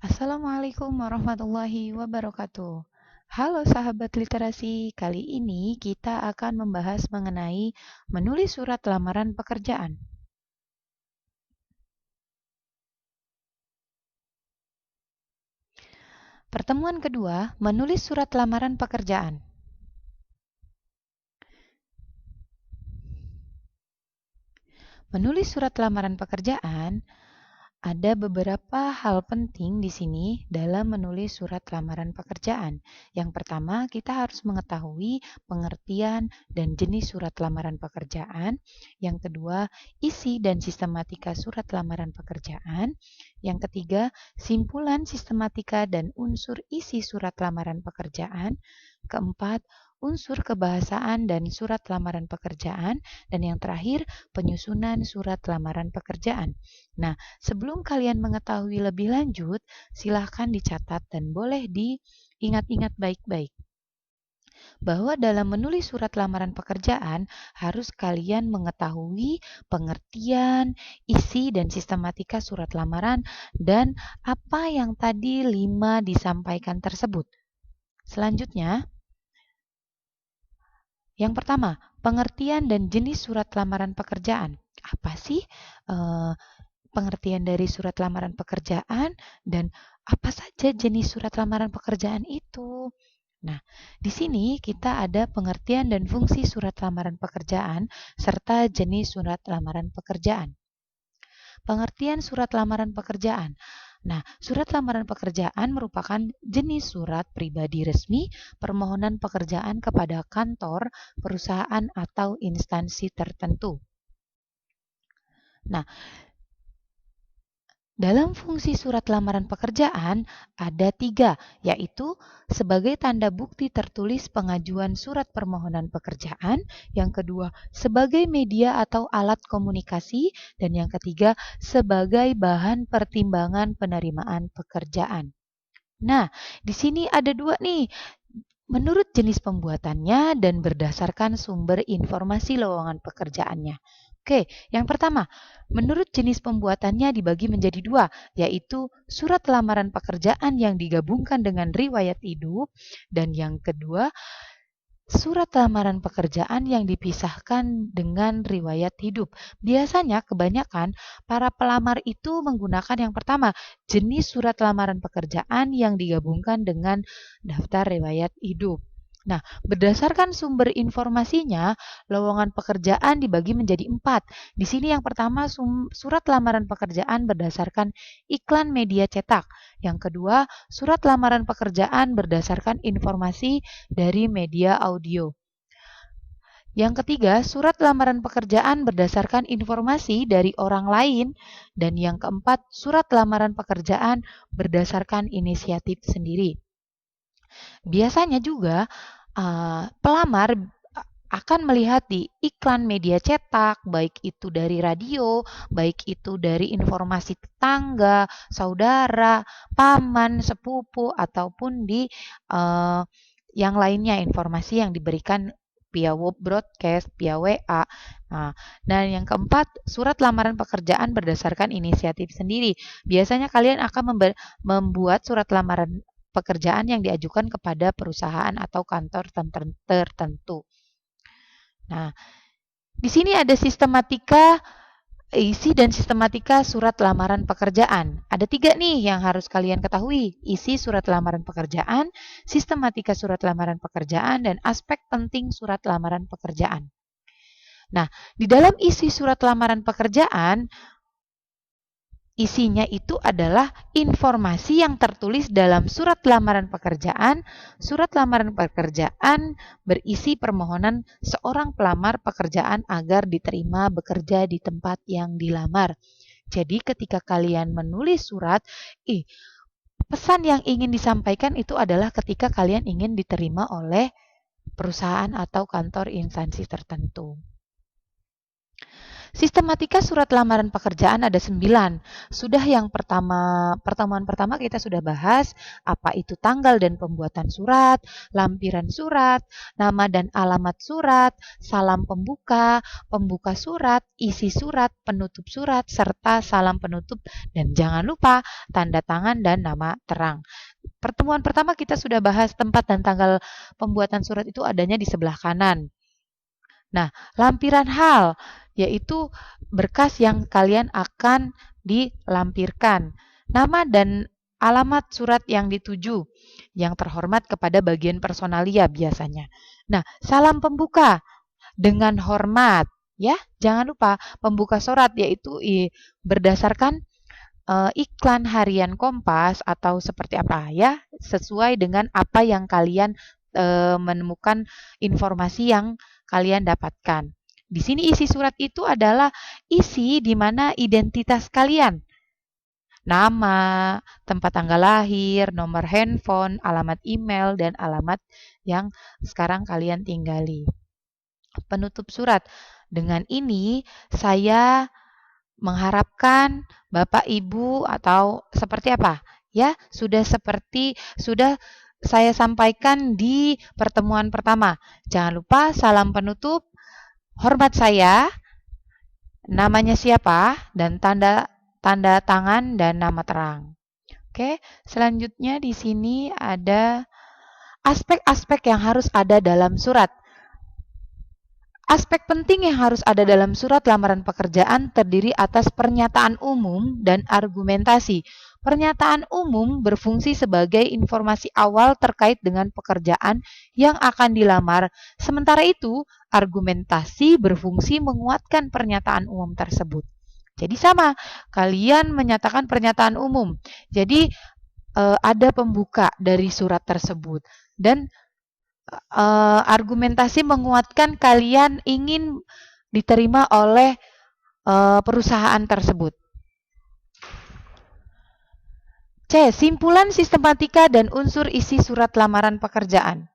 Assalamualaikum warahmatullahi wabarakatuh. Halo sahabat literasi, kali ini kita akan membahas mengenai menulis surat lamaran pekerjaan. Pertemuan kedua, menulis surat lamaran pekerjaan. Menulis surat lamaran pekerjaan ada beberapa hal penting di sini dalam menulis surat lamaran pekerjaan. Yang pertama, kita harus mengetahui pengertian dan jenis surat lamaran pekerjaan. Yang kedua, isi dan sistematika surat lamaran pekerjaan. Yang ketiga, simpulan sistematika dan unsur isi surat lamaran pekerjaan. Keempat, unsur kebahasaan dan surat lamaran pekerjaan. Dan yang terakhir, penyusunan surat lamaran pekerjaan. Nah, sebelum kalian mengetahui lebih lanjut, silahkan dicatat dan boleh diingat-ingat baik-baik bahwa dalam menulis surat lamaran pekerjaan harus kalian mengetahui pengertian, isi, dan sistematika surat lamaran dan apa yang tadi 5 disampaikan tersebut. Selanjutnya, yang pertama, pengertian dan jenis surat lamaran pekerjaan. Apa sih pengertian dari surat lamaran pekerjaan dan apa saja jenis surat lamaran pekerjaan itu? Nah, di sini kita ada pengertian dan fungsi surat lamaran pekerjaan serta jenis surat lamaran pekerjaan. Pengertian surat lamaran pekerjaan. Nah, surat lamaran pekerjaan merupakan jenis surat pribadi resmi permohonan pekerjaan kepada kantor, perusahaan, atau instansi tertentu. Nah, dalam fungsi surat lamaran pekerjaan ada 3, yaitu sebagai tanda bukti tertulis pengajuan surat permohonan pekerjaan, yang kedua sebagai media atau alat komunikasi, dan yang ketiga sebagai bahan pertimbangan penerimaan pekerjaan. Nah, di sini ada 2 nih. Menurut jenis pembuatannya dan berdasarkan sumber informasi lowongan pekerjaannya. Oke, yang pertama, menurut jenis pembuatannya dibagi menjadi 2, yaitu surat lamaran pekerjaan yang digabungkan dengan riwayat hidup, dan yang kedua, surat lamaran pekerjaan yang dipisahkan dengan riwayat hidup. Biasanya kebanyakan para pelamar itu menggunakan yang pertama, jenis surat lamaran pekerjaan yang digabungkan dengan daftar riwayat hidup. Nah, berdasarkan sumber informasinya, lowongan pekerjaan dibagi menjadi 4. Di sini yang pertama surat lamaran pekerjaan berdasarkan iklan media cetak. Yang kedua, surat lamaran pekerjaan berdasarkan informasi dari media audio. Yang ketiga, surat lamaran pekerjaan berdasarkan informasi dari orang lain. Dan yang keempat, surat lamaran pekerjaan berdasarkan inisiatif sendiri. Biasanya juga pelamar akan melihat di iklan media cetak, baik itu dari radio, baik itu dari informasi tetangga, saudara, paman, sepupu, ataupun di yang lainnya, informasi yang diberikan via web broadcast, via WA. Nah, dan yang keempat, surat lamaran pekerjaan berdasarkan inisiatif sendiri. Biasanya kalian akan membuat surat lamaran pekerjaan yang diajukan kepada perusahaan atau kantor tertentu. Nah, di sini ada sistematika isi dan sistematika surat lamaran pekerjaan. Ada 3 nih yang harus kalian ketahui. Isi surat lamaran pekerjaan, sistematika surat lamaran pekerjaan, dan aspek penting surat lamaran pekerjaan. Nah, di dalam isi surat lamaran pekerjaan, isinya itu adalah informasi yang tertulis dalam surat lamaran pekerjaan. Surat lamaran pekerjaan berisi permohonan seorang pelamar pekerjaan agar diterima bekerja di tempat yang dilamar. Jadi ketika kalian menulis surat, pesan yang ingin disampaikan itu adalah ketika kalian ingin diterima oleh perusahaan atau kantor instansi tertentu. Sistematika surat lamaran pekerjaan ada 9. Sudah yang pertemuan pertama kita sudah bahas apa itu tanggal dan pembuatan surat, lampiran surat, nama dan alamat surat, salam pembuka, pembuka surat, isi surat, penutup surat, serta salam penutup, dan jangan lupa tanda tangan dan nama terang. Pertemuan pertama kita sudah bahas tempat dan tanggal pembuatan surat itu adanya di sebelah kanan. Nah, lampiran hal yaitu berkas yang kalian akan dilampirkan. Nama dan alamat surat yang dituju, yang terhormat kepada bagian personalia biasanya. Nah, salam pembuka dengan hormat, ya. Jangan lupa pembuka surat yaitu berdasarkan iklan harian Kompas atau seperti apa ya, sesuai dengan apa yang kalian menemukan informasi yang kalian dapatkan. Di sini isi surat itu adalah isi di mana identitas kalian. Nama, tempat tanggal lahir, nomor handphone, alamat email, dan alamat yang sekarang kalian tinggali. Penutup surat. Dengan ini saya mengharapkan Bapak Ibu atau seperti apa? Ya, sudah saya sampaikan di pertemuan pertama. Jangan lupa salam penutup, hormat saya, namanya siapa, dan tanda tangan dan nama terang. Oke, selanjutnya di sini ada aspek-aspek yang harus ada dalam surat. Aspek penting yang harus ada dalam surat lamaran pekerjaan terdiri atas pernyataan umum dan argumentasi. Pernyataan umum berfungsi sebagai informasi awal terkait dengan pekerjaan yang akan dilamar. Sementara itu, argumentasi berfungsi menguatkan pernyataan umum tersebut. Jadi sama, kalian menyatakan pernyataan umum. Jadi ada pembuka dari surat tersebut. Dan argumentasi menguatkan kalian ingin diterima oleh perusahaan tersebut. C. Simpulan sistematika dan unsur isi surat lamaran pekerjaan.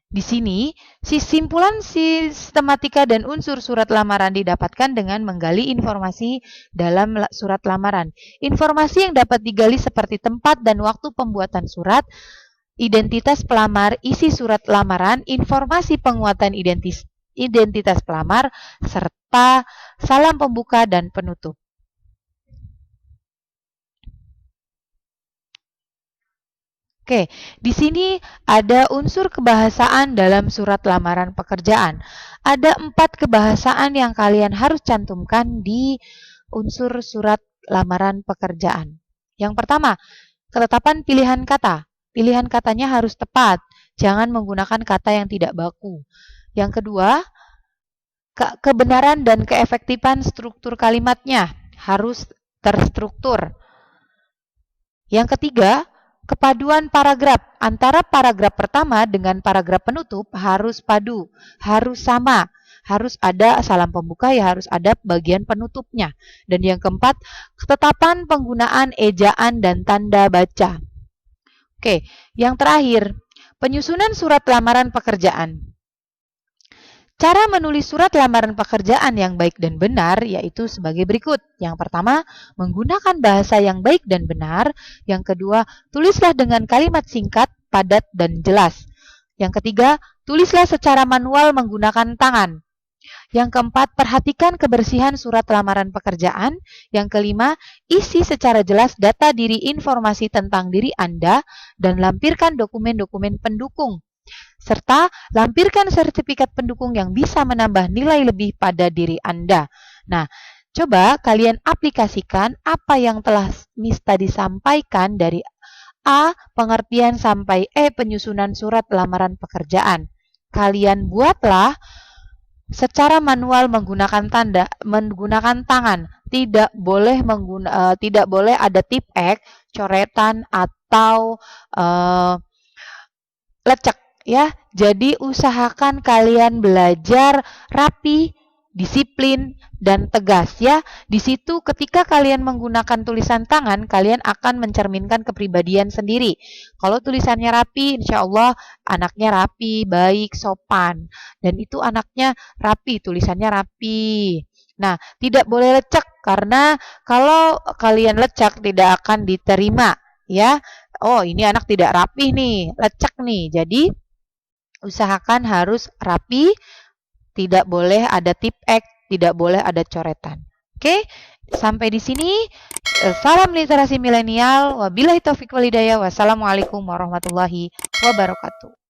Di sini, simpulan sistematika dan unsur surat lamaran didapatkan dengan menggali informasi dalam surat lamaran. Informasi yang dapat digali seperti tempat dan waktu pembuatan surat, identitas pelamar, isi surat lamaran, informasi penguatan identitas pelamar, serta salam pembuka dan penutup. Oke, di sini ada unsur kebahasaan dalam surat lamaran pekerjaan. Ada 4 kebahasaan yang kalian harus cantumkan di unsur surat lamaran pekerjaan. Yang pertama, ketetapan pilihan kata. Pilihan katanya harus tepat, jangan menggunakan kata yang tidak baku. Yang kedua, kebenaran dan keefektifan struktur kalimatnya harus terstruktur. Yang ketiga, kepaduan paragraf antara paragraf pertama dengan paragraf penutup harus padu, harus sama, harus ada salam pembuka, ya harus ada bagian penutupnya. Dan yang keempat, ketetapan penggunaan ejaan dan tanda baca. Oke, yang terakhir, penyusunan surat lamaran pekerjaan. Cara menulis surat lamaran pekerjaan yang baik dan benar yaitu sebagai berikut. Yang pertama, menggunakan bahasa yang baik dan benar. Yang kedua, tulislah dengan kalimat singkat, padat, dan jelas. Yang ketiga, tulislah secara manual menggunakan tangan. Yang keempat, perhatikan kebersihan surat lamaran pekerjaan. Yang kelima, isi secara jelas data diri informasi tentang diri Anda dan lampirkan dokumen-dokumen pendukung. Serta lampirkan sertifikat pendukung yang bisa menambah nilai lebih pada diri Anda. Nah, coba kalian aplikasikan apa yang telah Miss tadi sampaikan dari A, pengertian sampai E, penyusunan surat lamaran pekerjaan. Kalian buatlah secara manual menggunakan tangan. Tidak boleh ada tip X, coretan atau lecek. Ya, jadi usahakan kalian belajar rapi, disiplin, dan tegas ya. Di situ ketika kalian menggunakan tulisan tangan, kalian akan mencerminkan kepribadian sendiri. Kalau tulisannya rapi, insya Allah anaknya rapi, baik, sopan. Dan itu anaknya rapi, tulisannya rapi. Nah, tidak boleh lecek karena kalau kalian lecek tidak akan diterima ya. Oh, ini anak tidak rapi nih, lecek nih. Jadi usahakan harus rapi, tidak boleh ada tip X, tidak boleh ada coretan. Oke, sampai di sini. Salam literasi milenial. Wabillahi taufiq walhidayah. Wassalamualaikum warahmatullahi wabarakatuh.